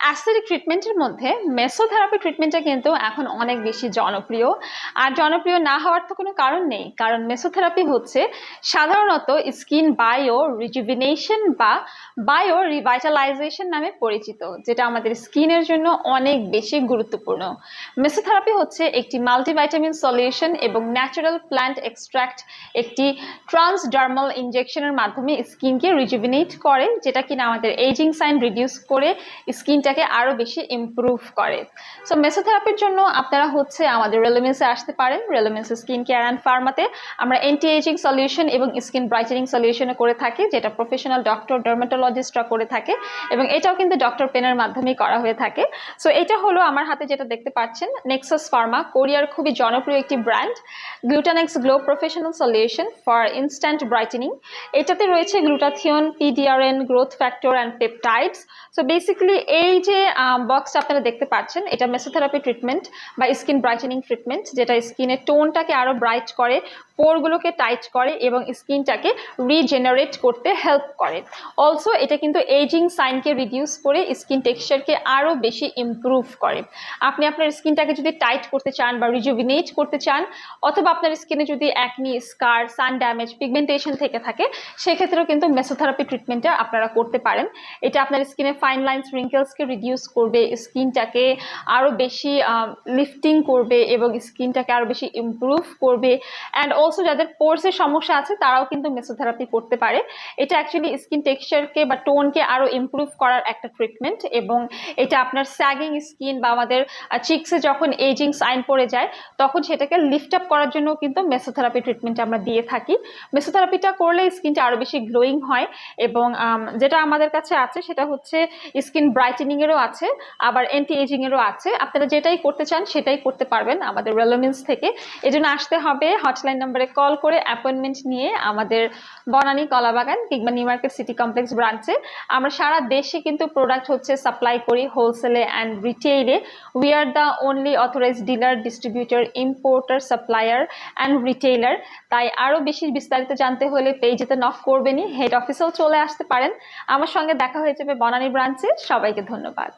Acidic ট্রিটমেন্টের মধ্যে mesotherapy ট্রিটমেন্টটা কিন্তু এখন অনেক বেশি জনপ্রিয়। আর জনপ্রিয় না হওয়ার তো কোনো কারণ নেই, কারণ মেসোথেরাপি হচ্ছে সাধারণত স্কিন বায়ো রিজুভিনেশন বা বায়ো রিভাইটালাইজেশন নামে পরিচিত, যেটা আমাদের স্কিনের জন্য অনেক বেশি গুরুত্বপূর্ণ। মেসোথেরাপি হচ্ছে একটি মাল্টিভাইটামিন সলিউশন এবং ন্যাচারাল প্ল্যান্ট এক্সট্রাক্ট একটি ট্রান্সডার্মাল ইনজেকশনের মাধ্যমে স্কিনকে রিজুভিনেট করে, যেটা কিনা আমাদের এজিং সাইন রিডিউস করে স্কিনটাকে আরো বেশি ইমপ্রুভ করে। সো মেসোথেরাপির জন্য আপনারা হচ্ছে আমাদের রেলোমেন্সে আসতে পারেন। রেলোমেন্স স্কিন কেয়ার অ্যান্ড ফার্মাতে আমরা অ্যান্টি এজিং সলিউশন এবং স্কিন ব্রাইটেনিং সলিউশনে করে থাকি, যেটা প্রফেশনাল ডক্টর ডার্মাটোলজিস্টরা করে থাকে, এবং এটাও কিন্তু ডক্টর পেনের মাধ্যমেই করা হয়ে থাকে। সো এটা হলো আমার হাতে যেটা দেখতে পাচ্ছেন, নেক্সাস ফার্মা, কোরিয়ার খুবই জনপ্রিয় একটি brand, Glutanex glow professional solution for instant brightening. এটাতে রয়েছে glutathione, PDRN, growth factor and peptides. So basically এই যে বক্সটা আপনারা দেখতে পাচ্ছেন, এটা মেসোথেরাপি ট্রিটমেন্ট বা স্কিন ব্রাইটেনিং ট্রিটমেন্ট, যেটা স্কিনের টোনটাকে আরো ব্রাইট করে, পোরগুলোকে টাইট করে এবং স্কিনটাকে রিজেনারেট করতে হেল্প করে। অলসো এটা কিন্তু এজিং সাইনকে রিডিউস করে স্কিন টেক্সচারকে আরো বেশি ইমপ্রুভ করে। আপনি আপনার স্কিনটাকে যদি টাইট করতে চান বা রিজুভিনেট করতে চান, অথবা আপনার স্কিনে যদি অ্যাকনি, স্কার, সান ড্যামেজ, পিগমেন্টেশন থেকে থাকে, সেক্ষেত্রেও কিন্তু মেসোথেরাপি ট্রিটমেন্টটা আপনারা করতে পারেন। এটা আপনার স্কিনে ফাইন লাইন্স, রিঙ্কেলসকে রিডিউস করবে, স্কিনটাকে আরো বেশি লিফটিং করবে এবং স্কিনটাকে আরো বেশি ইমপ্রুভ করবে। অ্যান্ড অলসো যাদের পোরসের সমস্যা আছে তারাও কিন্তু মেসোথেরাপি করতে পারে। এটা অ্যাকচুয়ালি স্কিন টেক্সচারকে বা টোনকে আরো ইমপ্রুভ করার একটা ট্রিটমেন্ট, এবং এটা আপনার স্যাগিং স্কিন বা আমাদের চিক্সে যখন এজিং সাইন পড়ে যায় তখন সেটাকে লিফট আপ করার জন্য কিন্তু মেসোথেরাপি ট্রিটমেন্ট আমরা দিয়ে থাকি। মেসোথেরাপিটা করলে স্কিনটা আরো বেশি গ্লোয়িং হয়, এবং যেটা আমাদের কাছে আছে সেটা হচ্ছে স্কিন ব্রাইটেনিং এরও আছে, আবার অ্যান্টি এজিং এরও আছে। আপনারা যেটাই করতে চান সেটাই করতে পারবেন আমাদের রেলোমেন্স থেকে। এজন্য আসতে হবে হটলাইন নাম্বারে কল করে অ্যাপয়েন্টমেন্ট নিয়ে আমাদের বনানী, কলাবাগান কিংবা নিউ মার্কেট সিটি কমপ্লেক্স ব্রাঞ্চে। আমরা সারা দেশে কিন্তু প্রোডাক্ট হচ্ছে সাপ্লাই করি, হোলসেলে অ্যান্ড রিটেইলে। We are the only authorized dealer, distributor, importer, supplier and retailer. তাই আরো বেশি বিস্তারিত জানতে হলে পেজেতে নক করবেনই, হেড অফিসেও চলে আসতে পারেন। আমার সঙ্গে দেখা হয়ে যাবে বনানী ব্রাঞ্চে। সবাইকে ধন্যবাদ।